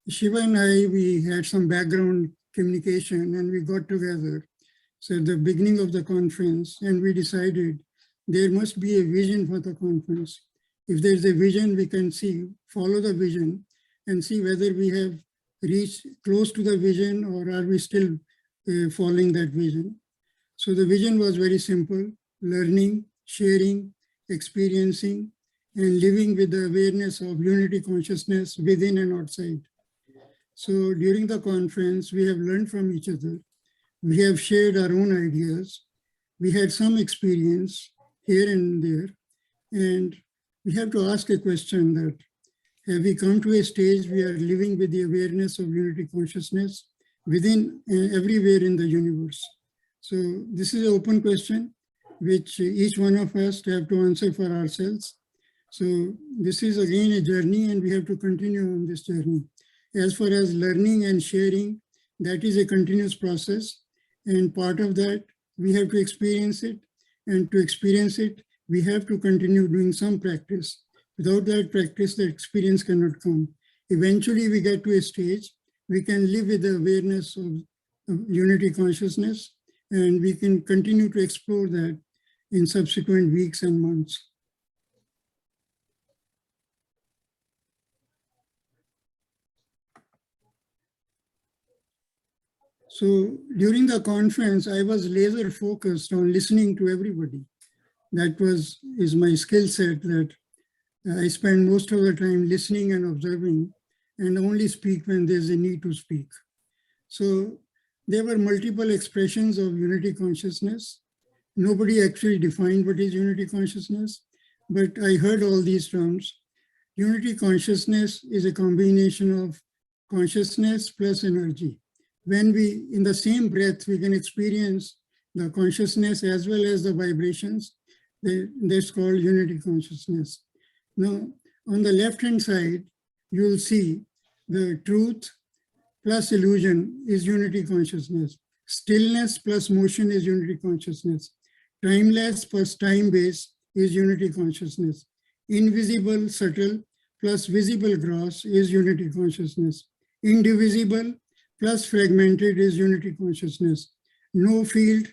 Shiva and I, we had some background communication and we got together. So at the beginning of the conference, and we decided there must be a vision for the conference. If there's a vision, we can see, follow the vision and see whether we have reached close to the vision or are we still following that vision. So the vision was very simple: learning, sharing, experiencing, and living with the awareness of unity consciousness within and outside. So during the conference, we have learned from each other. We have shared our own ideas. We had some experience here and there. And we have to ask a question that, have we come to a stage we are living with the awareness of unity consciousness within everywhere in the universe? So this is an open question, which each one of us have to answer for ourselves. So this is again a journey and we have to continue on this journey. As far as learning and sharing, that is a continuous process. And part of that, we have to experience it. And to experience it, we have to continue doing some practice. Without that practice, the experience cannot come. Eventually, we get to a stage, we can live with the awareness of unity consciousness, and we can continue to explore that in subsequent weeks and months. So during the conference, I was laser focused on listening to everybody. That is my skill set, that I spend most of the time listening and observing and only speak when there's a need to speak. So there were multiple expressions of unity consciousness. Nobody actually defined what is unity consciousness, but I heard all these terms. Unity consciousness is a combination of consciousness plus energy. When we, in the same breath, we can experience the consciousness as well as the vibrations, that's called unity consciousness. Now, on the left-hand side, you'll see the truth plus illusion is unity consciousness. Stillness plus motion is unity consciousness. Timeless plus time-base is unity consciousness. Invisible, subtle plus visible gross is unity consciousness. Indivisible plus fragmented is unity consciousness. No field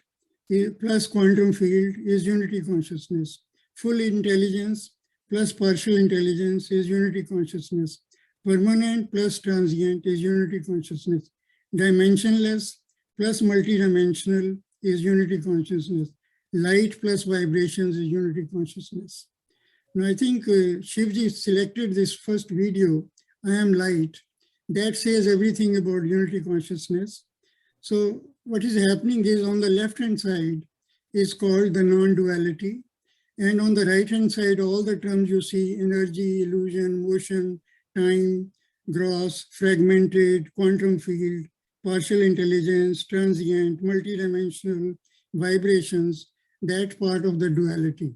plus quantum field is unity consciousness. Full intelligence plus partial intelligence is unity consciousness. Permanent plus transient is unity consciousness. Dimensionless plus multidimensional is unity consciousness. Light plus vibrations is unity consciousness. Now I think Shivji selected this first video, I am light. That says everything about unity consciousness. So what is happening is on the left-hand side is called the non-duality. And on the right-hand side, all the terms you see, energy, illusion, motion, time, gross, fragmented, quantum field, partial intelligence, transient, multidimensional, vibrations, that part of the duality.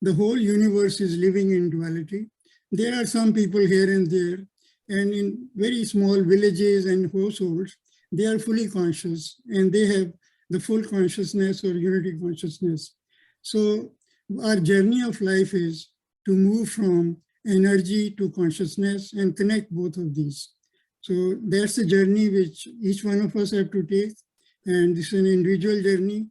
The whole universe is living in duality. There are some people here and there, and in very small villages and households, they are fully conscious and they have the full consciousness or unity consciousness. So our journey of life is to move from energy to consciousness and connect both of these. So that's the journey which each one of us have to take. And this is an individual journey.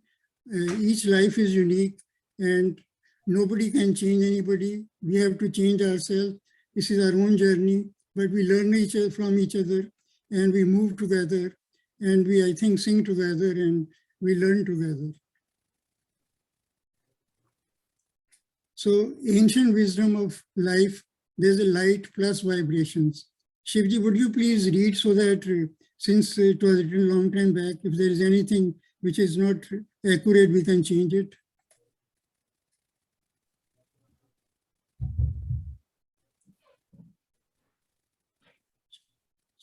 Each life is unique and nobody can change anybody. We have to change ourselves. This is our own journey. But we learn from each other and we move together and we, I think, sing together and we learn together. So ancient wisdom of life, there's a light plus vibrations. Shivji, would you please read so that since it was written a long time back, if there is anything which is not accurate, we can change it.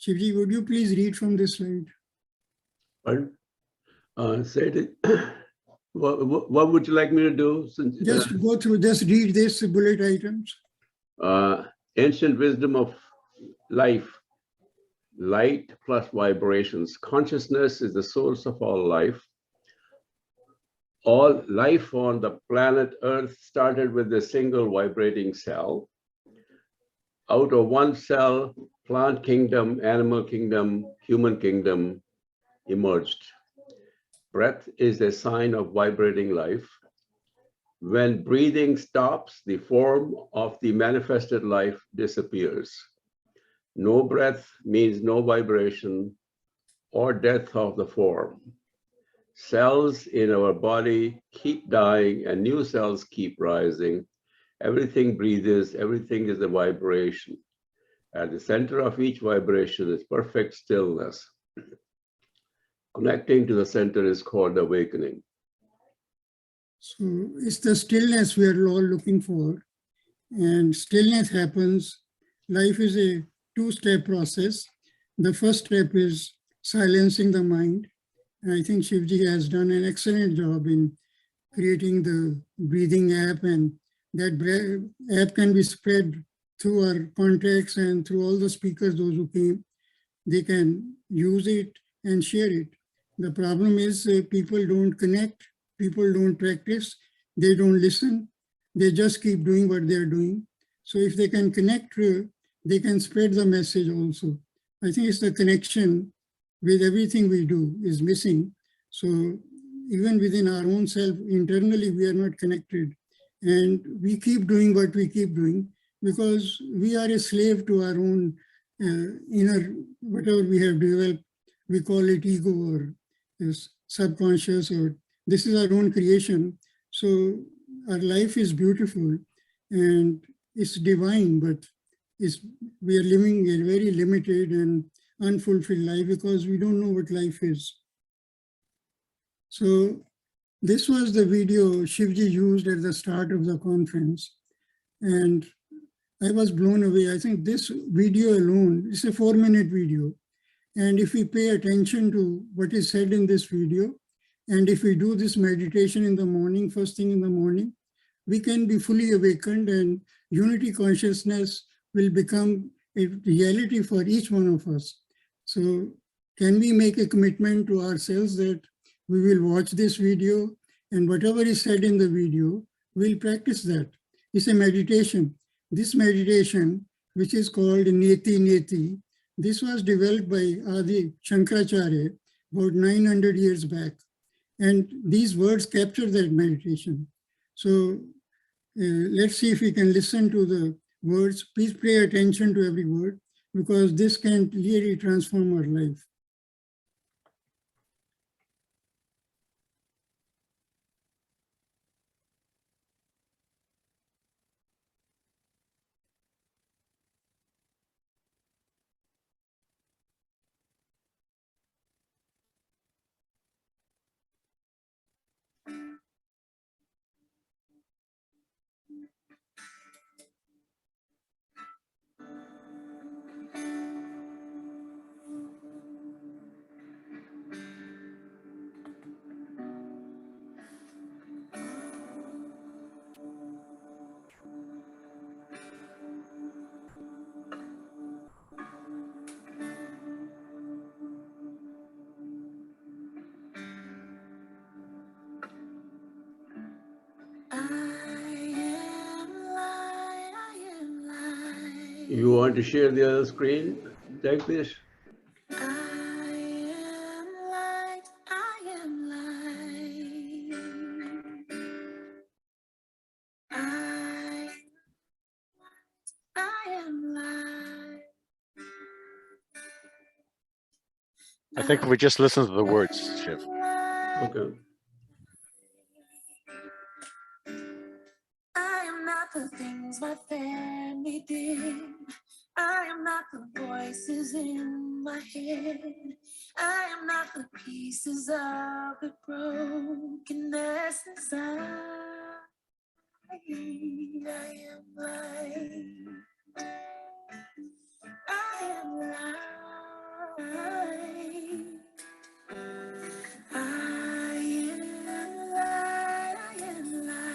Shivji, would you please read from this slide? Pardon? Say it. What would you like me to do? Since, just go through, just read this bullet items. Ancient wisdom of life, light plus vibrations. Consciousness is the source of all life. All life on the planet Earth started with a single vibrating cell. Out of one cell, plant kingdom, animal kingdom, human kingdom emerged. Breath is a sign of vibrating life. When breathing stops, the form of the manifested life disappears. No breath means no vibration or death of the form. Cells in our body keep dying and new cells keep rising. Everything breathes, everything is a vibration. At the center of each vibration is perfect stillness. Connecting to the center is called awakening. So it's the stillness we are all looking for. And stillness happens. Life is a two-step process. The first step is silencing the mind. And I think Shivji has done an excellent job in creating the breathing app, and that app can be spread through our contacts and through all the speakers, those who came. They can use it and share it. The problem is people don't connect, people don't practice, they don't listen, they just keep doing what they're doing. So if they can connect, they can spread the message also. I think it's the connection with everything we do is missing. So even within our own self, internally, we are not connected. And we keep doing what we keep doing because we are a slave to our own inner, whatever we have developed. We call it ego or subconscious, or this is our own creation. So our life is beautiful and it's divine, but we are living a very limited and unfulfilled life because we don't know what life is. So this was the video Shivji used at the start of the conference, and I was blown away. I think this video alone is a 4-minute video. And if we pay attention to what is said in this video, and if we do this meditation in the morning, first thing in the morning, we can be fully awakened and unity consciousness will become a reality for each one of us. So can we make a commitment to ourselves that we will watch this video and whatever is said in the video, we'll practice that. It's a meditation. This meditation, which is called Neti Neti, this was developed by Adi Shankaracharya about 900 years back. And these words capture that meditation. So let's see if we can listen to the words. Please pay attention to every word because this can really transform our life. You want to share the other screen, Jagdish? I think we just listen to the words, Shiv. Okay. I am not the things my family did. I am not the voices in my head. I am not the pieces of the brokenness inside. I am light. I am light. I am light. I am light. I am light.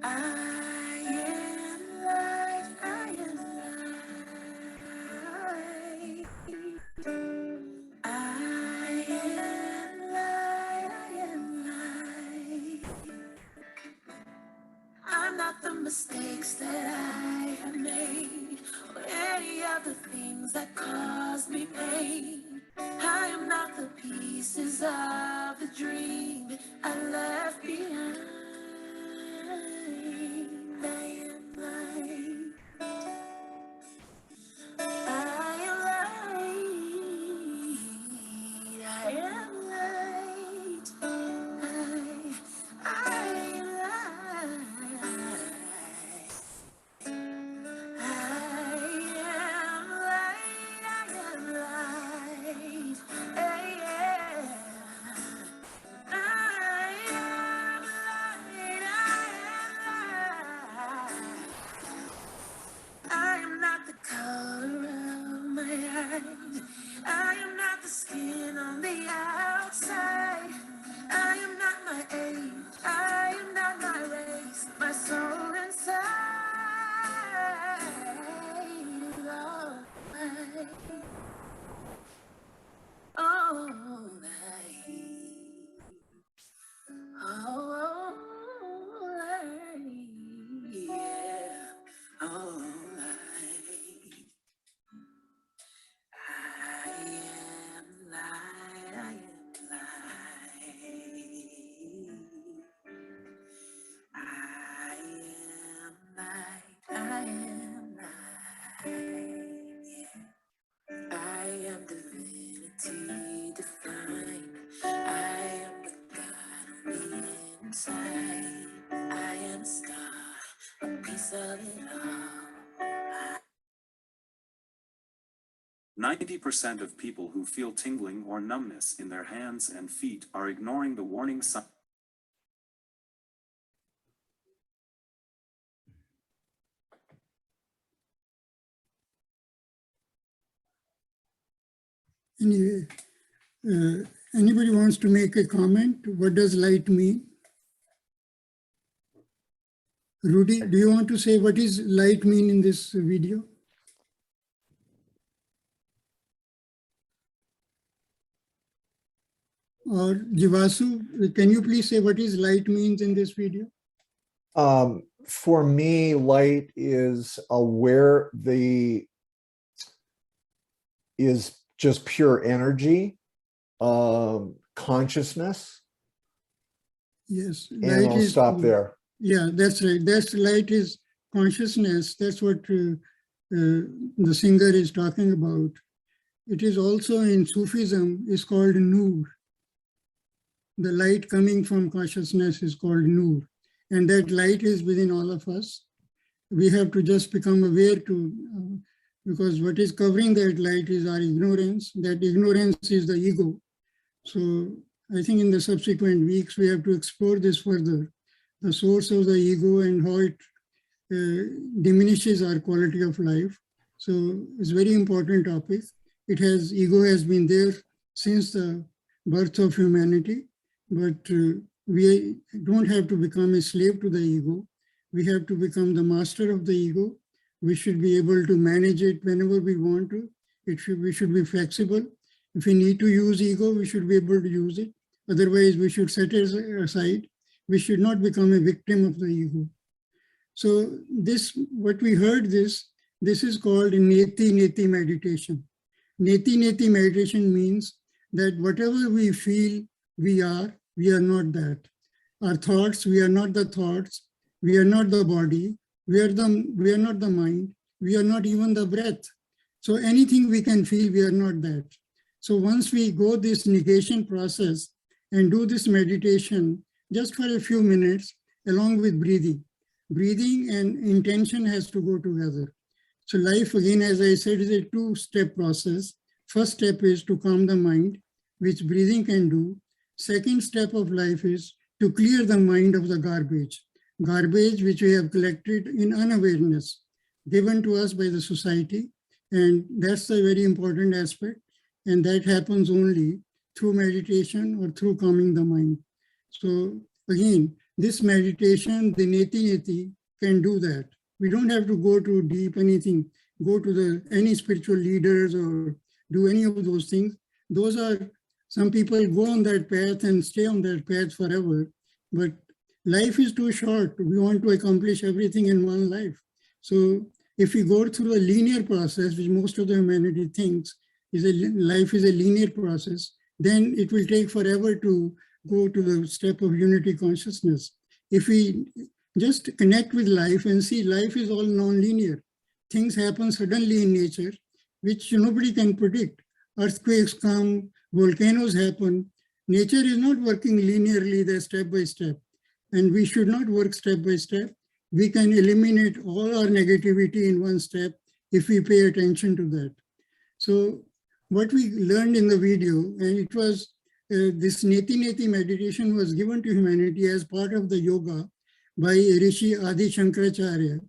I am light. I am light. I am light. I'm not that cause me pain. I am not the pieces of the dream I left behind. I am light. I am light. I am light. I am light. I am not the color of my eyes. I am not the skin on the outside. I am not my age. I am not my race. My soul inside is all light. All light. All light. Yeah. All light. I am light. I am light. I am light. I am light. Yeah. I am divinity defined. I am the God on the inside. I am a star, a piece of it all. 90% of people who feel tingling or numbness in their hands and feet are ignoring the warning sign. Anyway, anybody wants to make a comment? What does light mean? Rudy, do you want to say what is light mean in this video? Or Jivasu, can you please say what is light means in this video? For me, light is is just pure energy, consciousness. Yes. And I'll stop there. Yeah, that's right. That's light is consciousness. That's what the singer is talking about. It is also in Sufism is called Noor. The light coming from consciousness is called Noor. And that light is within all of us. We have to just become aware to, because what is covering that light is our ignorance. That ignorance is the ego. So I think in the subsequent weeks, we have to explore this further. The source of the ego and how it diminishes our quality of life. So it's a very important topic. Ego has been there since the birth of humanity, but we don't have to become a slave to the ego. We have to become the master of the ego. We should be able to manage it whenever we want to. We should be flexible. If we need to use ego, we should be able to use it. Otherwise, we should set it aside. We should not become a victim of the ego. So what we heard this is called neti meditation. Neti meditation means that whatever we feel we are not that. Our thoughts, we are not the thoughts. We are not the body. We are not the mind. We are not even the breath. So anything we can feel, we are not that. So once we go this negation process and do this meditation just for a few minutes, along with breathing and intention has to go together. So life, again, as I said, is a two-step process. First step is to calm the mind, which breathing can do. Second step of life is to clear the mind of the garbage which we have collected in unawareness, given to us by the society. And that's a very important aspect. And that happens only through meditation or through calming the mind. So again, this meditation, the neti can do that. We don't have to go to deep anything, go to any spiritual leaders or do any of those things. Those are, some people go on that path and stay on that path forever, but life is too short. We want to accomplish everything in one life. So if we go through a linear process, which most of the humanity thinks life is a linear process, then it will take forever to go to the step of unity consciousness. If we just connect with life and see life is all non-linear, things happen suddenly in nature, which nobody can predict. Earthquakes come, volcanoes happen. Nature is not working linearly, there step by step, and we should not work step by step. We can eliminate all our negativity in one step if we pay attention to that. So what we learned in the video, and it was this Neti Neti meditation was given to humanity as part of the yoga by Rishi Adi Shankaracharya.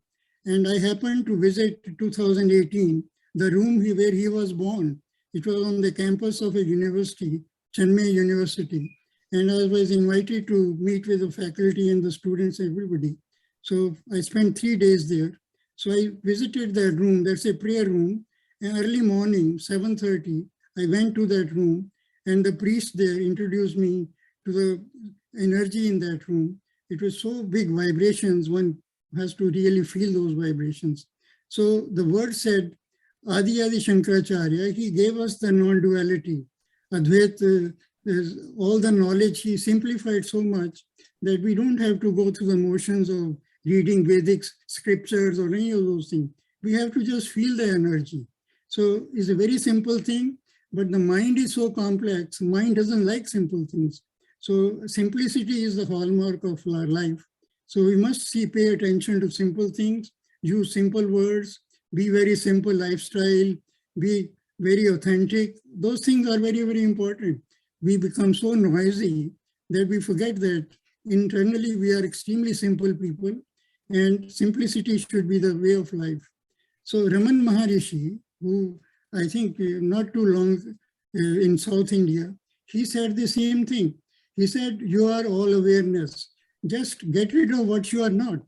And I happened to visit 2018, the room where he was born. It was on the campus of a university, Chenmai University. And I was invited to meet with the faculty and the students, everybody. So I spent 3 days there. So I visited that room, that's a prayer room. And early morning, 7:30, I went to that room and the priest there introduced me to the energy in that room. It was so big vibrations, one has to really feel those vibrations. So the word said, Adi Adi Shankaracharya, he gave us the non-duality. Advaita, all the knowledge he simplified so much that we don't have to go through the motions of reading Vedic scriptures or any of those things. We have to just feel the energy. So it's a very simple thing, but the mind is so complex. Mind doesn't like simple things. So simplicity is the hallmark of our life. So we must pay attention to simple things, use simple words, be very simple lifestyle, be very authentic. Those things are very, very important. We become so noisy that we forget that internally we are extremely simple people and simplicity should be the way of life. So Raman Maharishi, who I think not too long in South India, he said the same thing. He said, you are all awareness. Just get rid of what you are not.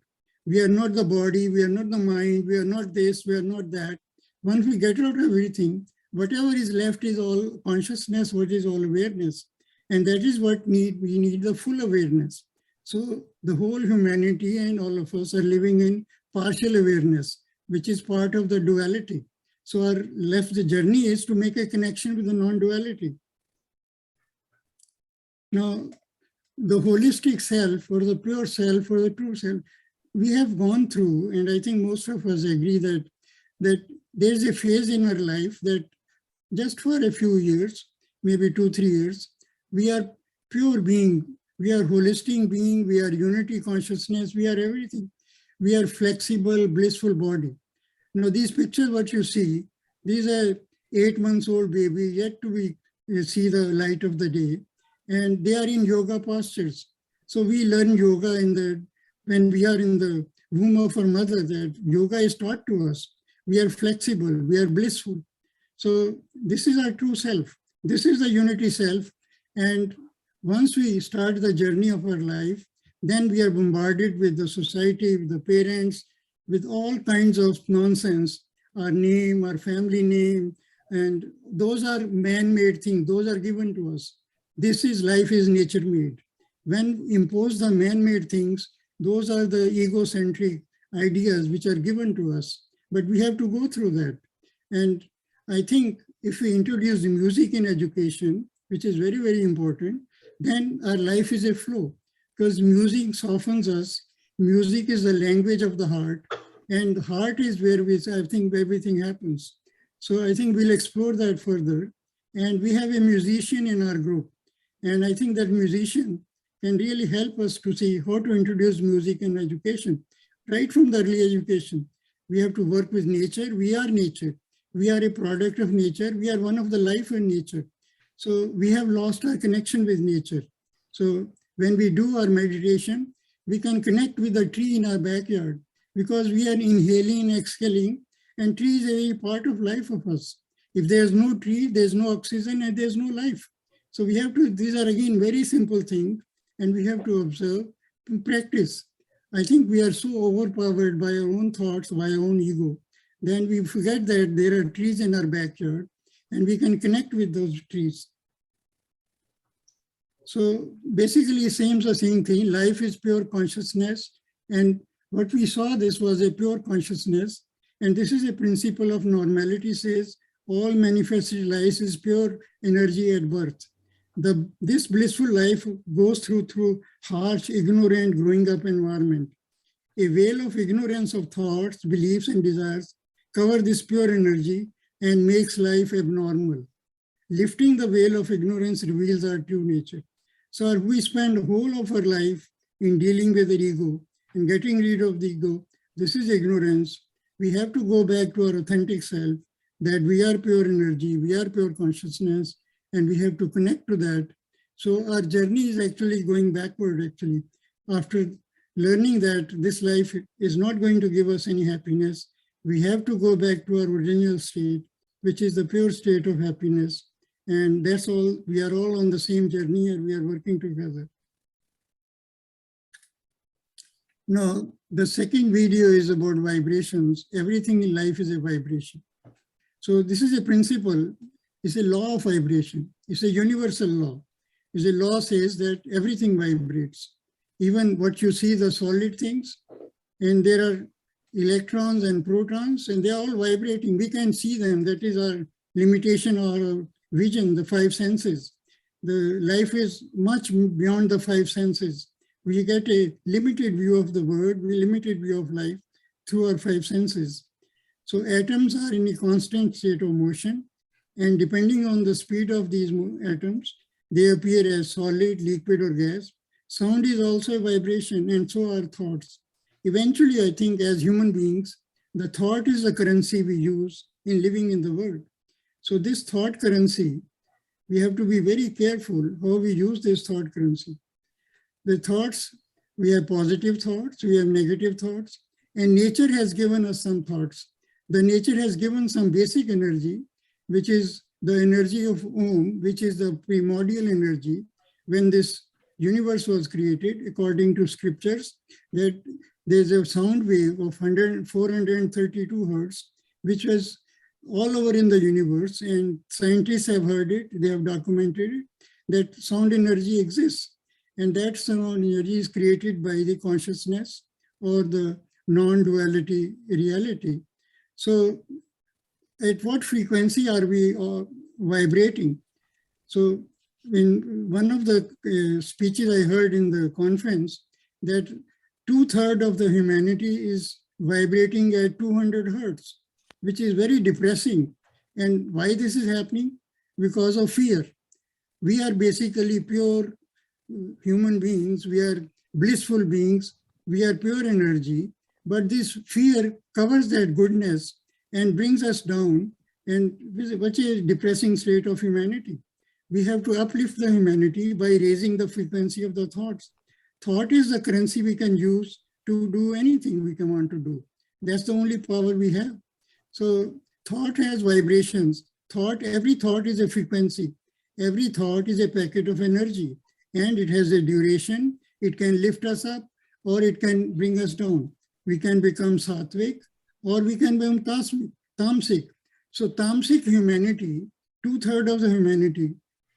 We are not the body, we are not the mind, we are not this, we are not that. Once we get rid of everything, whatever is left is all consciousness, what is all awareness. And that is what we need the full awareness. So the whole humanity and all of us are living in partial awareness, which is part of the duality. So our the journey is to make a connection with the non-duality. Now, the holistic self or the pure self or the true self, we have gone through, and I think most of us agree that there's a phase in our life that just for a few years, maybe 2-3 years, we are pure being, we are holistic being, we are unity consciousness, we are everything. We are flexible, blissful body. Now these pictures, what you see, these are 8 months old baby yet to see the light of the day. And they are in yoga postures. So we learn yoga when we are in the womb of our mother, that yoga is taught to us. We are flexible, we are blissful. So this is our true self. This is the unity self. And once we start the journey of our life, then we are bombarded with the society, with the parents, with all kinds of nonsense, our name, our family name, and those are man-made things, those are given to us. This is life is nature-made. When impose the man-made things, those are the egocentric ideas which are given to us. But we have to go through that. And I think if we introduce music in education, which is very, very important, then our life is a flow. Because music softens us. Music is the language of the heart. And the heart is where I think everything happens. So I think we'll explore that further. And we have a musician in our group. And I think that musician can really help us to see how to introduce music in education, right from the early education. We have to work with nature. We are nature. We are a product of nature. We are one of the life in nature. So we have lost our connection with nature. So when we do our meditation, we can connect with the tree in our backyard because we are inhaling, exhaling, and tree is a part of life of us. If there's no tree, there's no oxygen and there's no life. So we have to, these are again very simple things, and we have to observe and practice. I think we are so overpowered by our own thoughts, by our own ego, then we forget that there are trees in our backyard and we can connect with those trees. So basically, same thing, life is pure consciousness. And what we saw, this was a pure consciousness. And this is a principle of normality, says all manifested life is pure energy at birth. This blissful life goes through harsh, ignorant, growing up environment. A veil of ignorance of thoughts, beliefs, and desires cover this pure energy and makes life abnormal. Lifting the veil of ignorance reveals our true nature. So if we spend the whole of our life in dealing with the ego and getting rid of the ego, this is ignorance. We have to go back to our authentic self, that we are pure energy, we are pure consciousness, and we have to connect to that. So our journey is actually going backward, actually. After learning that this life is not going to give us any happiness, we have to go back to our original state, which is the pure state of happiness. And that's all, we are all on the same journey and we are working together. Now, the second video is about vibrations. Everything in life is a vibration. So this is a principle, it's a law of vibration. It's a universal law. It's a law says that everything vibrates. Even what you see, the solid things, and there are electrons and protons, and they're all vibrating. We can see them. That is our limitation or our vision, the five senses. The life is much beyond the five senses. We get a limited view of the world, a limited view of life through our five senses. So atoms are in a constant state of motion, and depending on the speed of these atoms, they appear as solid, liquid, or gas. Sound is also a vibration, and so are thoughts. Eventually, I think as human beings, the thought is the currency we use in living in the world. So this thought currency, we have to be very careful how we use this thought currency. The thoughts, we have positive thoughts, we have negative thoughts, and nature has given us some thoughts. The nature has given some basic energy, which is the energy of Om, which is the primordial energy. When this universe was created, according to scriptures, that there's a sound wave of 432 hertz, which was all over in the universe, and scientists have heard it, they have documented it, that sound energy exists. And that sound energy is created by the consciousness or the non-duality reality. So at what frequency are we vibrating? So in one of the speeches I heard in the conference, that 2/3 of the humanity is vibrating at 200 hertz, which is very depressing. And why this is happening? Because of fear. We are basically pure human beings, we are blissful beings, we are pure energy, but this fear covers that goodness and brings us down, and which is a depressing state of humanity. We have to uplift the humanity by raising the frequency of the thoughts. Thought is the currency we can use to do anything we can want to do. That's the only power we have. So thought has vibrations. Every thought is a frequency. Every thought is a packet of energy, and it has a duration. It can lift us up or it can bring us down. We can become sattvic or we can become tamasic. So tamasic humanity, 2/3 of the humanity,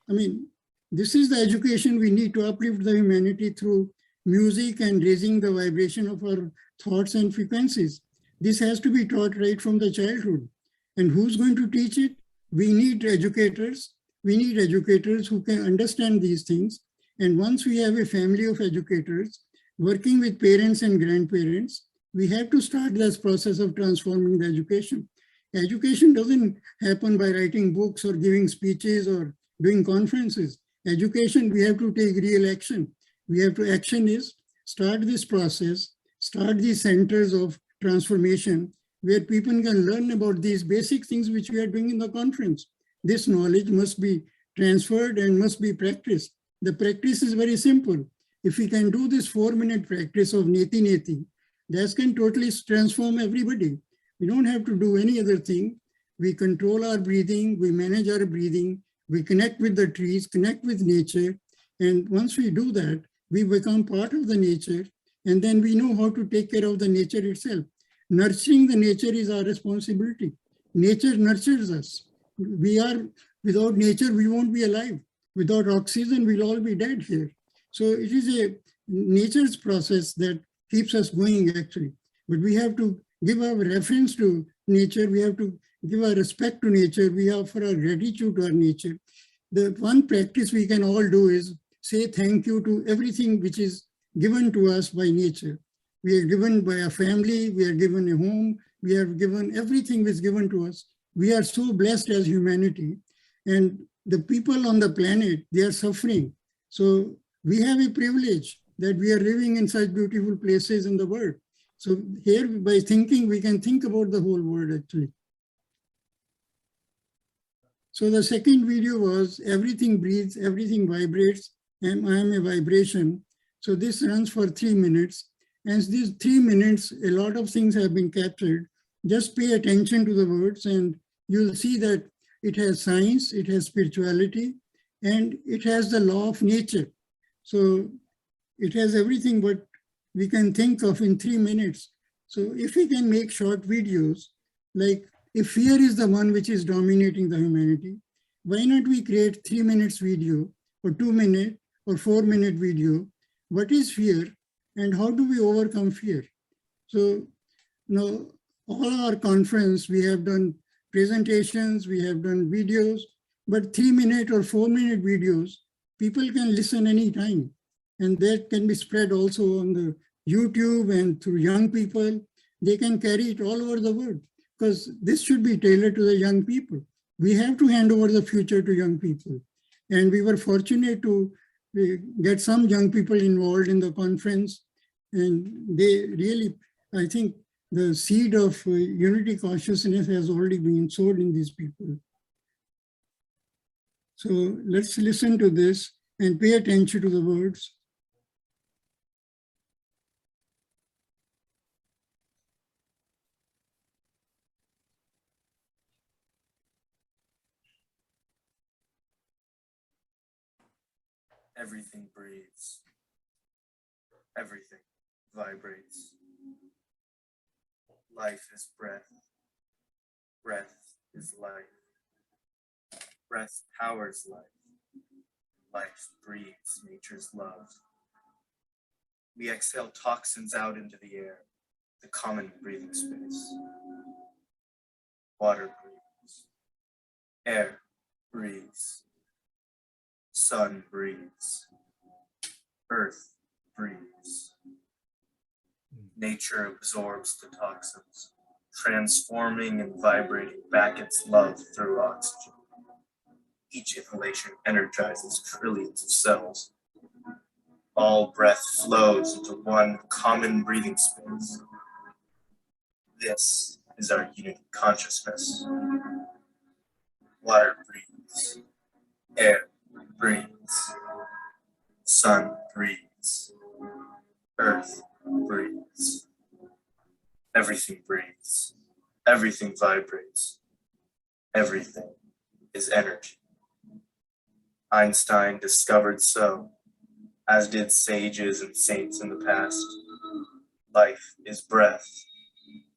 I mean, this is the education we need to uplift the humanity through music and raising the vibration of our thoughts and frequencies. This has to be taught right from the childhood. And who's going to teach it? We need educators. We need educators who can understand these things. And once we have a family of educators working with parents and grandparents, we have to start this process of transforming the education. Education doesn't happen by writing books or giving speeches or doing conferences. Education, we have to take real action. We have to action is start this process, start these centers of transformation where people can learn about these basic things which we are doing in the conference. This knowledge must be transferred and must be practiced. The practice is very simple. If we can do this 4-minute practice of neti neti, that can totally transform everybody. We don't have to do any other thing. We control our breathing, we manage our breathing, we connect with the trees, connect with nature. And once we do that, we become part of the nature, and then we know how to take care of the nature itself. Nurturing the nature is our responsibility. Nature nurtures us. Without nature, we won't be alive. Without oxygen, we'll all be dead here. So it is a nature's process that keeps us going actually. But we have to give our reference to nature. We have to give our respect to nature. We offer our gratitude to our nature. The one practice we can all do is say thank you to everything which is given to us by nature. We are given by a family, we are given a home, we are given everything which is given to us. We are so blessed as humanity, and the people on the planet, they are suffering. So we have a privilege that we are living in such beautiful places in the world. So here, by thinking, we can think about the whole world actually. So the second video was everything breathes, everything vibrates, and I am a vibration. So this runs for 3 minutes. And these 3 minutes, a lot of things have been captured. Just pay attention to the words and you'll see that it has science, it has spirituality, and it has the law of nature. So it has everything what we can think of in 3 minutes. So if we can make short videos, like if fear is the one which is dominating the humanity, why not we create 3 minutes video or 2 minute or 4 minute video? What is fear and how do we overcome fear? So now all our conference, we have done presentations, we have done videos, but 3 minute or 4 minute videos, people can listen anytime. And that can be spread also on the YouTube and through young people. They can carry it all over the world because this should be tailored to the young people. We have to hand over the future to young people. And we were fortunate to get some young people involved in the conference. And they really, I think the seed of unity consciousness has already been sowed in these people. So let's listen to this and pay attention to the words. Everything breathes. Everything vibrates. Life is breath. Breath is life. Breath powers life. Life breathes nature's love. We exhale toxins out into the air, the common breathing space. Water breathes. Air breathes. Sun breathes. Earth breathes. Nature absorbs the toxins, transforming and vibrating back its love through oxygen. Each inhalation energizes trillions of cells. All breath flows into one common breathing space. This is our unity consciousness. Water breathes. Air breathes. Sun breathes. Earth breathes. Everything breathes. Everything vibrates. Everything is energy. Einstein discovered so, as did sages and saints in the past. Life is breath.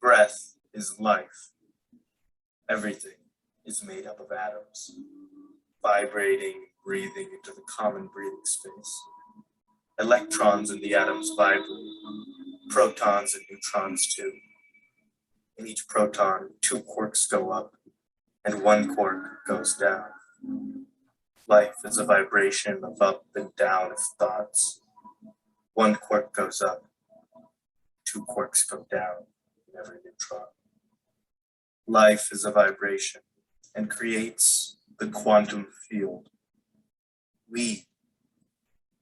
Breath is life. Everything is made up of atoms, vibrating, breathing into the common breathing space. Electrons in the atoms vibrate, protons and neutrons too. In each proton, 2 quarks go up and 1 quark goes down. Life is a vibration of up and down of thoughts. 1 quark goes up, 2 quarks go down in every neutron. Life is a vibration and creates the quantum field. We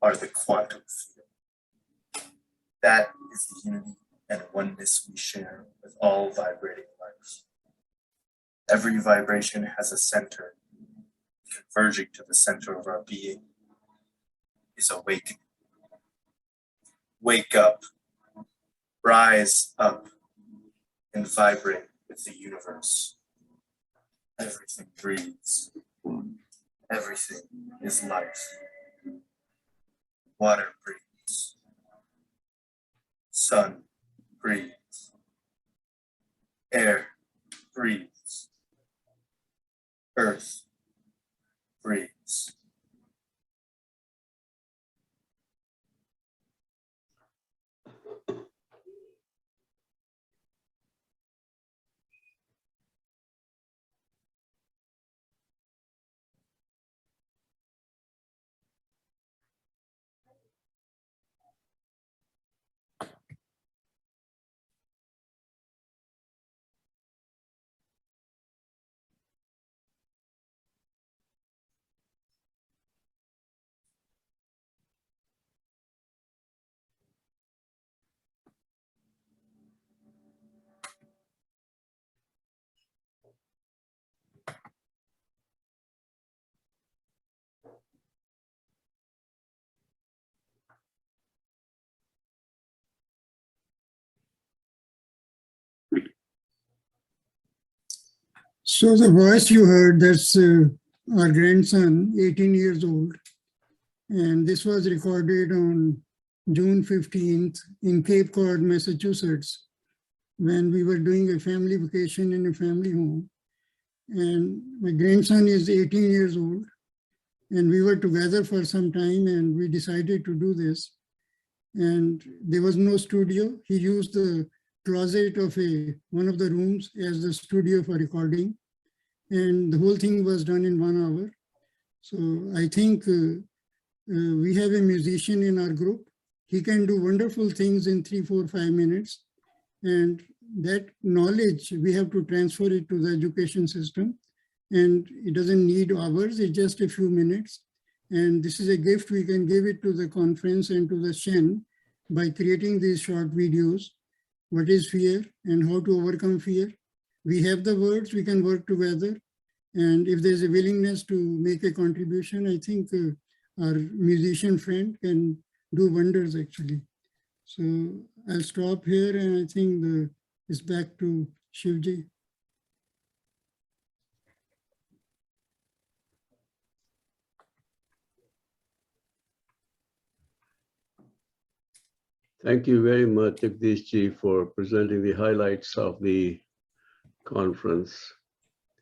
are the quantum field. That is the unity and oneness we share with all vibrating life. Every vibration has a center. Converging to the center of our being is awakening. Wake up, rise up, and vibrate with the universe. Everything breathes. Everything is life. Water breathes. Sun breathes. Air breathes. Earth breathes. So the voice you heard, that's our grandson, 18 years old. And this was recorded on June 15th in Cape Cod, Massachusetts, when we were doing a family vacation in a family home. And my grandson is 18 years old. And we were together for some time and we decided to do this. And there was no studio. He used the closet of one of the rooms as the studio for recording. And the whole thing was done in 1 hour. So I think we have a musician in our group. He can do wonderful things in 3, 4, 5 minutes. And that knowledge, we have to transfer it to the education system. And it doesn't need hours, it's just a few minutes. And this is a gift, we can give it to the conference and to the Shen by creating these short videos. What is fear and how to overcome fear? We have the words, we can work together. And if there's a willingness to make a contribution, I think our musician friend can do wonders actually. So I'll stop here and I think it's back to Shivji. Thank you very much, Jagdish Ji, for presenting the highlights of the conference.